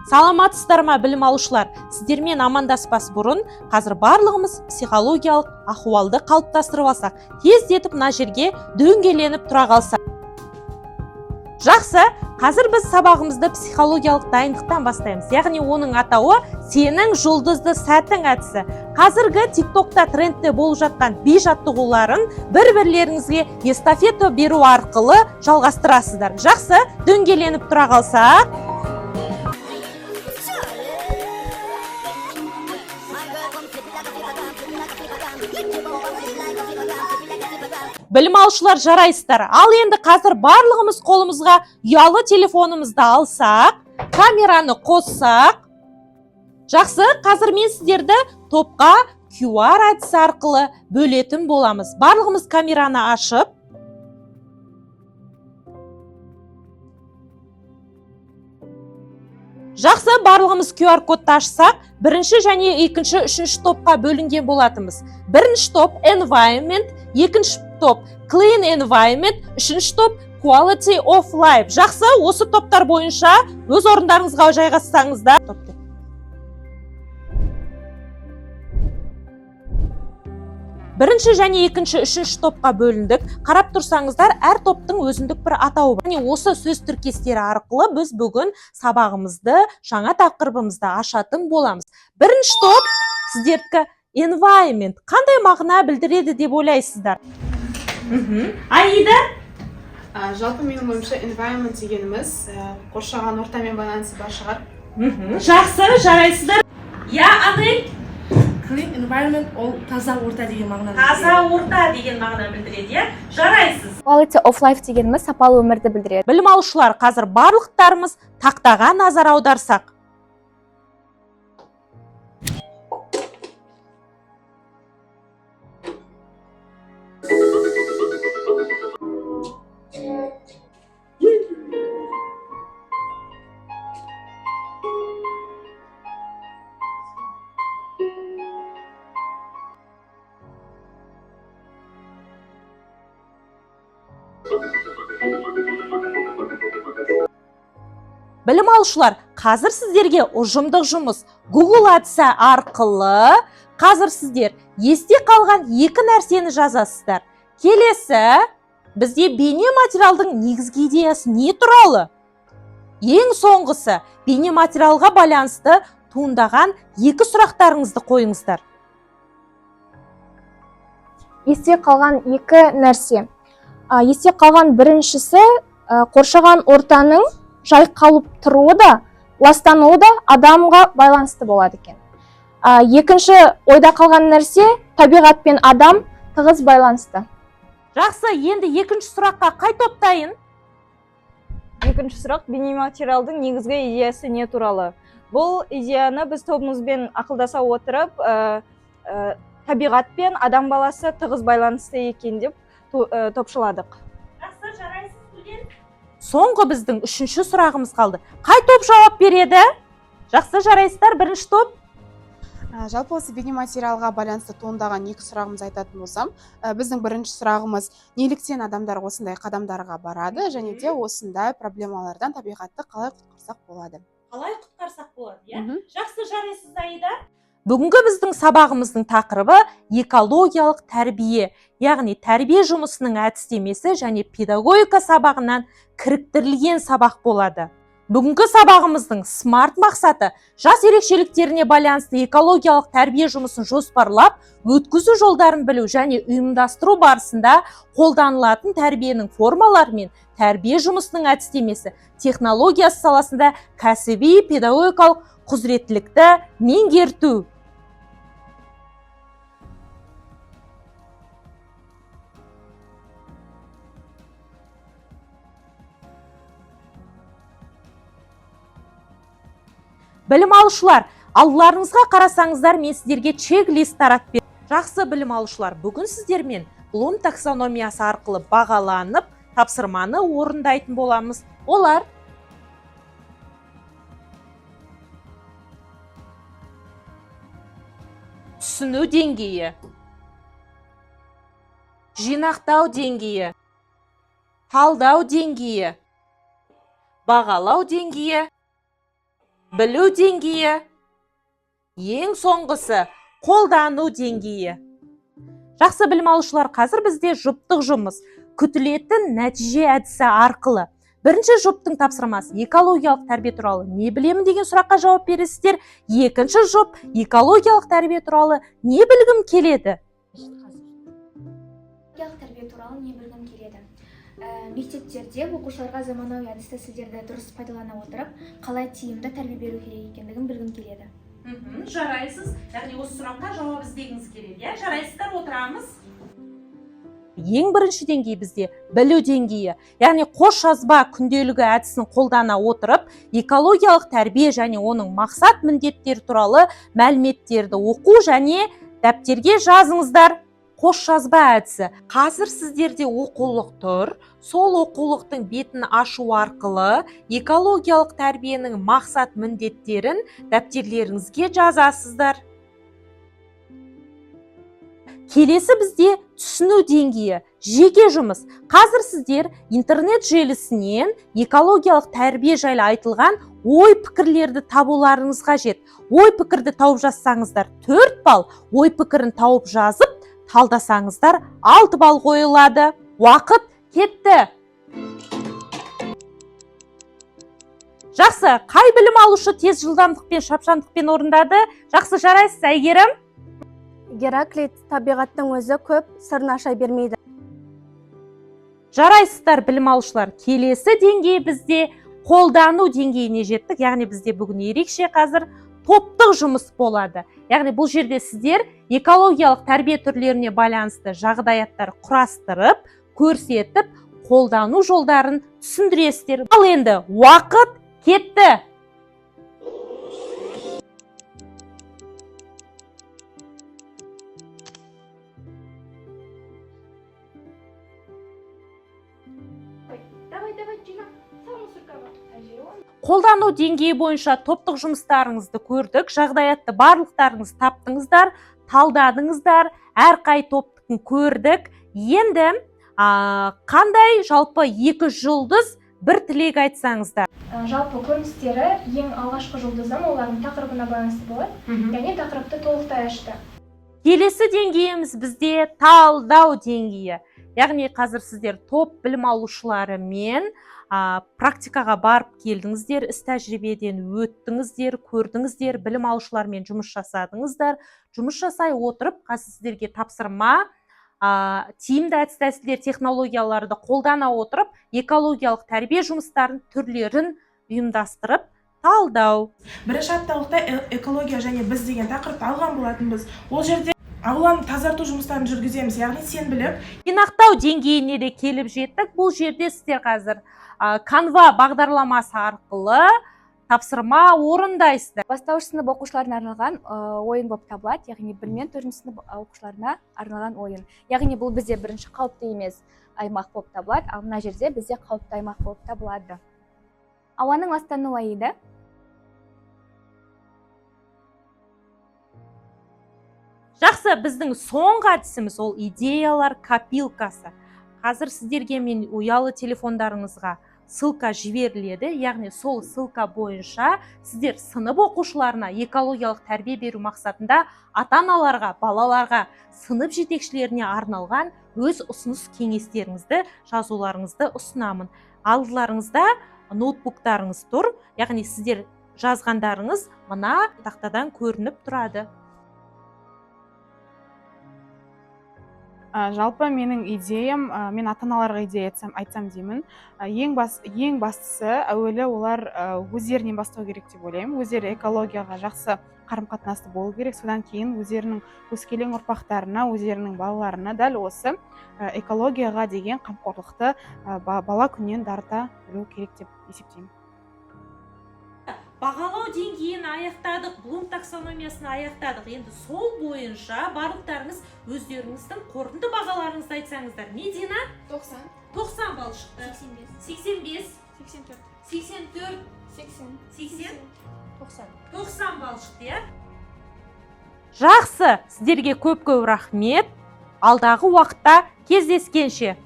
Саламатсыздар ма білім алушылар? Сіздермен амандаспас бұрын, қазір барлығымыз психологиялық ахуалды қалыптастырып алсақ, тездетіп мына жерге дөңгеленіп тұра қалсақ. Жақсы, қазір біз сабағымызды психологиялық дайындықтан бастаймыз. Яғни оның атауы сенің жұлдызды сәтің әдісі. Қазіргі тиктокта трендте болып жатқан би жаттығуларын бір-бірлеріңізге эстафета беру арқылы жалғастырасыздар. Жақсы, дөңгеленіп тұра қалсақ. Білім алушылар жарайсыздар. Ал енді қазір барлығымыз қолымызға ұялы телефонымызды алсақ, камераны қоссақ. Жақсы, қазір мен сіздерді топқа QR әдісі арқылы бөлетін боламыз. Барлығымыз камераны ашып, жақсы, барлығымыз QR кодты ашсақ, бірінші және екінші, үшінші топқа бөлінген болатымыз. Бірінші топ environment, екінші топ clean environment, үшінші топ quality of life. Жақсы, осы топтар бойынша өз орындарыңызға жайғассаңыздар. Бірінші және екінші, үшінші топқа бөліндік. Қарап тұрсаңыздар, әр топтың өзіндік бір атауы бар. Осы сөз тіркестері арқылы біз бүгін сабағымызды, жаңа тақырыбымызды ашатын боламыз. Бірінші топ сіздердікі environment. Қандай мағына білдіреді деп ойлайсыздар? Аида? Жалпы менің ойымша environment дегеніміз қоршаған ортамен байланысы бар шығар. Жақсы, жарайсыздар. Я, Адель? Clean environment ол таза орта деген мағына білдіреді. Таза орта деген мағына білдіреді, жарайсыз. Quality of life дегеніміз сапалы өмірді білдіреді. Білім алушылар, қазір барлықтарымыз тақтаға назар аударсақ. Білім алушылар, қазір сіздерге ұжымдық жұмыс Google әдісі арқылы қазір сіздер есте қалған екі нәрсені жазасыздар. Келесі, бізде бейне материалдың негізгі идеясы не туралы? Ең соңғысы, бейне материалға байланысты туындаған екі сұрақтарыңызды қойыңыздар. Есте қалған екі нәрсе. Есте қалған біріншісі қоршаған ортаның жайқалып тұруы да, ластануы да адамға байланысты болады екен. Екінші ойда қалған нәрсе табиғатпен адам тығыз байланысты. Жақсы, енді екінші сұраққа қай топтайын? Екінші сұрақ бейнематериалдың негізгі идеясы не туралы? Бұл идеяны біз тобымызбен ақылдаса отырып, табиғат пен адам баласы тығыз байланысты екен деп топшыладық. Жақсы, жарайсыз білген. Соңғы біздің үшінші сұрағымыз қалды. Қай топ жауап береді? Жақсы, жарайсыздар, бірінші топ. Жалпы осы бейнематериалға байланысты туындаған екі сұрағымыз айтатын болсам, біздің бірінші сұрағымыз неліктен адамдар осындай қадамдарға барады және де осындай проблемалардан табиғатты қалай құтқарсақ болады? Қалай құтқарсақ болады, иә? Жақсы, жарайсыз, Аида. Бүгінгі біздің сабағымыздың тақырыбы экологиялық тәрбие, яғни тәрбие жұмысының әдістемесі және педагогика сабағынан кіріктірілген сабақ болады. Бүгінгі сабағымыздың смарт мақсаты жас ерекшеліктеріне байланысты экологиялық тәрбие жұмысын жоспарлап, өткізу жолдарын білу және ұйымдастыру барысында қолданылатын тәрбиенің формалары мен тәрбие жұмысының әдістемесі, технологиясы саласында кәсіби педагогикалық құзыреттілікті меңгерту. Білім алушылар, алларыңызға қарасаңыздар, мен сіздерге чек-лист таратып бердім. Жақсы білім алушылар, бүгін сіздермен Блум таксономиясы арқылы бағаланып, тапсырманы орындайтын боламыз. Олар түсіну деңгейі, жинақтау деңгейі, талдау деңгейі, бағалау деңгейі, білу деңгейі. Ең соңғысы қолдану деңгейі. Жақсы білім алушылар, қазір бізде жұптық жұмыс күтілетін нәтиже әдісі арқылы. Бірінші жұптың тапсырмасы экологиялық тәрбие туралы не білемін деген сұраққа жауап бересіздер. Екінші жұп экологиялық тәрбие туралы не білгім келеді? Экологиялық тәрбие туралы не білгім келеді? Мектептерде оқушыларға заманауи әдіс тәсілдерді дұрыс пайдалана отырып, қалай тиімді тәрбие беру керек екендігін білгім келеді. Жарайсыз, яғни осы сұраққа жауап іздегіңіз келеді. Жарайсыздар, отырамыз. Ең бірінші деңгей бізде білу деңгейі, яғни қос жазба күнделігі әдісін қолдана отырып, экологиялық тәрбие және оның мақсат міндеттері туралы мәліметтерді оқу және дәптерге жазыңыздар. Қос жазба әдісі. Қазір сіздерде оқулық тұр. Сол оқулықтың бетін ашу арқылы экологиялық тәрбиенің мақсат міндеттерін дәптерлеріңізге жазасыздар. Келесі бізде түсіну деңгейі, жеке жұмыс. Қазір сіздер интернет желісінен экологиялық тәрбие жайлы айтылған ой пікірлерді табуларыңыз қажет. Ой пікірді тауып жазсаңыздар 4 балл, ой пікірін тауып жазып талдасаңыздар 6 балл қойылады. Уақыт кетті. Жақсы, қай білім алушы тез жылдамдықпен, шапшаңдықпен орындады? Жақсы, жарайсыз, Әйгерім? Гераклит табиғаттың өзі көп сырын аша бермейді. Жарайсыздар, білім алушылар. Келесі деңгей бізде қолдану деңгейіне жеттік. Яғни бізде бүгін ерекше қазір топтық жұмыс болады. Яғни бұл жерде сіздер экологиялық тәрбие түрлеріне байланысты жағдаяттар құрастырып, көрсетіп, қолдану жолдарын түсіндіресіздер. Ал енді уақыт кетті. Қолдану деңгейі бойынша топтық жұмыстарыңызды көрдік, жағдаятты барлықтарыңыз таптыңыздар, талдадыңыздар, әрқай топтың көрдік. Енді қандай жалпы 2 жұлдыз бір тілек айтсаңыздар? Жалпы көріністері ең алғашқы жұлдыздың олардың тақырыбына байланысты болады, және тақырыпты толықтай ашты. Келесі деңгейіміз бізде талдау деңгейі. Яғни қазір сіздер топ білім алушыларымен практикаға барып келдіңіздер, іс тәжірибеден өттіңіздер, көрдіңіздер, білім алушылармен жұмыс жасадыңыздар. Жұмыс жасай отырып, қазір сіздерге тапсырма, тиімді әдіс тәсілдер, технологияларды қолдана отырып, экологиялық тәрбие жұмыстарын түрлерін ұйымдастырып талдау. Бірінші апталықта экология және біз деген тақырыпты алған болатынбыз. Ол жерде ауланы тазарту жұмыстарын жүргіземіз, яғни сен біліп. Жинақтау деңгейіне де келіп жеттік. Бұл жерде сіздер қазір Canva бағдарламасы арқылы тапсырма орындайсыздар. Бастауыш сынып оқушыларына арналған ойын болып табылады, яғни 1 мен 4 сынып оқушыларына арналған ойын. Яғни бұл бізде бірінші қауіпті емес аймақ болып табылады, ал мына жерде бізде қауіпті аймақ болып табылады. Ауаның ластану айы. Жақсы, біздің соңғы әдісіміз ол идеялар копилкасы. Қазір сіздерге мен ұялы телефондарыңызға ссылка жіберіледі, яғни сол ссылка бойынша сіздер сынып оқушыларына экологиялық тәрбие беру мақсатында ата-аналарға, балаларға, сынып жетекшілеріне арналған өз ұсыныс кеңестеріңізді жазуларыңызды ұсынамын. Алдыларыңызда ноутбуктарыңыз тұр, яғни сіздер жазғандарыңыз мына тақтадан көрініп тұрады. Жалпы менің идеям, мен ата-аналарға идея айтсам деймін. Ең бастысы әуелі олар өздерінен бастау керек деп ойлаймын. Өздері экологияға жақсы қарым-қатынасты болу керек. Содан кейін өздерінің өскелең ұрпақтарына, өздерінің балаларына дәл осы экологияға деген қамқорлықты бала күннен дарыта білу керек деп есептеймін. Бағалау деңгейін аяқтадық, Блум таксономиясын аяқтадық. Енді сол бойынша барлықтарыңыз өздеріңіздің қорытынды бағаларыңызды айтсаңыздар. Медина? 90. 90 балл шықты. 85. 84. 84. 80. 80. 90. 90 балл шықты, иә? Жақсы, сіздерге көп рахмет. Алдағы уақытта кездескенше.